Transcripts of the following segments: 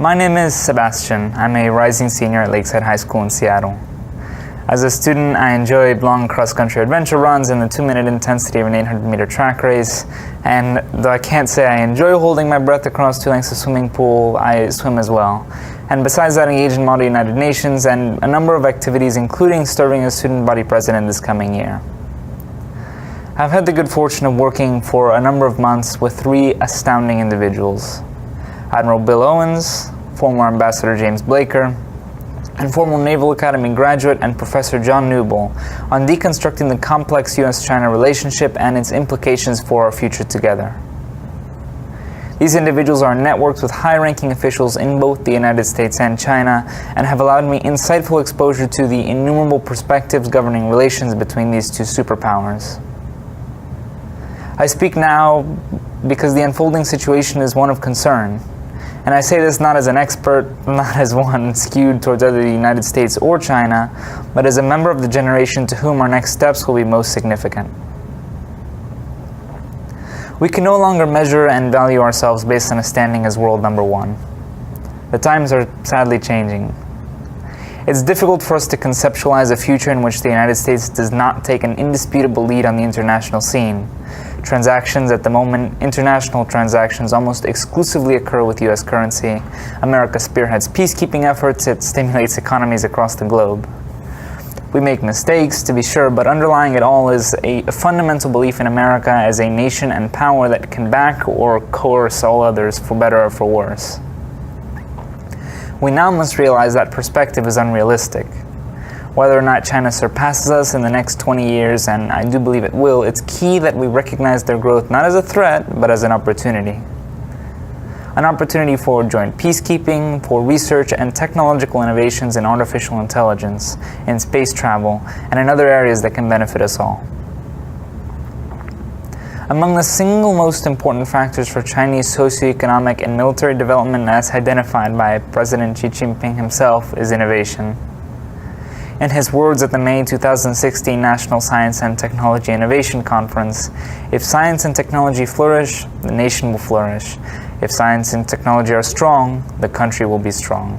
My name is Sebastian. I'm a rising senior at Lakeside High School in Seattle. As a student, I enjoyed long cross-country adventure runs and the 2-minute intensity of an 800-meter track race. And though I can't say I enjoy holding my breath across 2 lengths of swimming pool, I swim as well. And besides that, I engage in Model United Nations and a number of activities, including serving as student body president this coming year. I've had the good fortune of working for a number of months with 3 astounding individuals: Admiral Bill Owens, former Ambassador James Blaker, and former Naval Academy graduate and Professor John Newbold on deconstructing the complex US-China relationship and its implications for our future together. These individuals are networked with high-ranking officials in both the United States and China and have allowed me insightful exposure to the innumerable perspectives governing relations between these 2 superpowers. I speak now because the unfolding situation is one of concern. And I say this not as an expert, not as one skewed towards either the United States or China, but as a member of the generation to whom our next steps will be most significant. We can no longer measure and value ourselves based on a standing as world number 1. The times are sadly changing. It's difficult for us to conceptualize a future in which the United States does not take an indisputable lead on the international scene. Transactions at the moment, international transactions almost exclusively occur with US currency. America spearheads peacekeeping efforts, it stimulates economies across the globe. We make mistakes, to be sure, but underlying it all is a fundamental belief in America as a nation and power that can back or coerce all others, for better or for worse. We now must realize that perspective is unrealistic. Whether or not China surpasses us in the next 20 years, and I do believe it will, it's key that we recognize their growth not as a threat, but as an opportunity. An opportunity for joint peacekeeping, for research and technological innovations in artificial intelligence, in space travel, and in other areas that can benefit us all. Among the single most important factors for Chinese socioeconomic and military development as identified by President Xi Jinping himself is innovation. In his words at the May 2016 National Science and Technology Innovation Conference, "If science and technology flourish, the nation will flourish. If science and technology are strong, the country will be strong."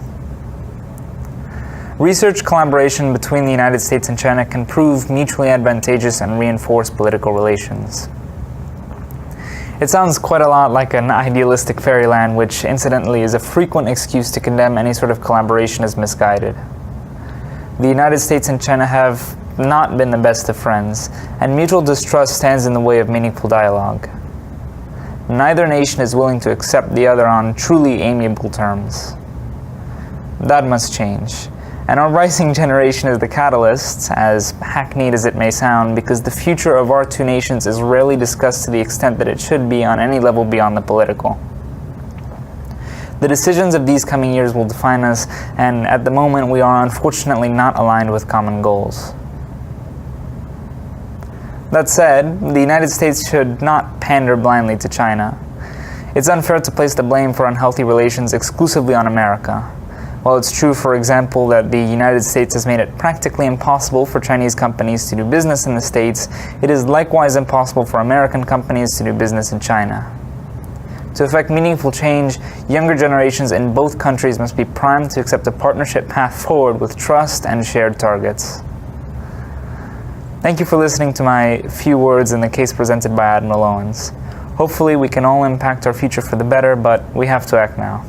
Research collaboration between the United States and China can prove mutually advantageous and reinforce political relations. It sounds quite a lot like an idealistic fairyland, which incidentally is a frequent excuse to condemn any sort of collaboration as misguided. The United States and China have not been the best of friends, and mutual distrust stands in the way of meaningful dialogue. Neither nation is willing to accept the other on truly amiable terms. That must change, and our rising generation is the catalyst, as hackneyed as it may sound, because the future of our 2 nations is rarely discussed to the extent that it should be on any level beyond the political. The decisions of these coming years will define us, and at the moment we are unfortunately not aligned with common goals. That said, the United States should not pander blindly to China. It's unfair to place the blame for unhealthy relations exclusively on America. While it's true, for example, that the United States has made it practically impossible for Chinese companies to do business in the States, it is likewise impossible for American companies to do business in China. To effect meaningful change, younger generations in both countries must be primed to accept a partnership path forward with trust and shared targets. Thank you for listening to my few words in the case presented by Admiral Owens. Hopefully we can all impact our future for the better, but we have to act now.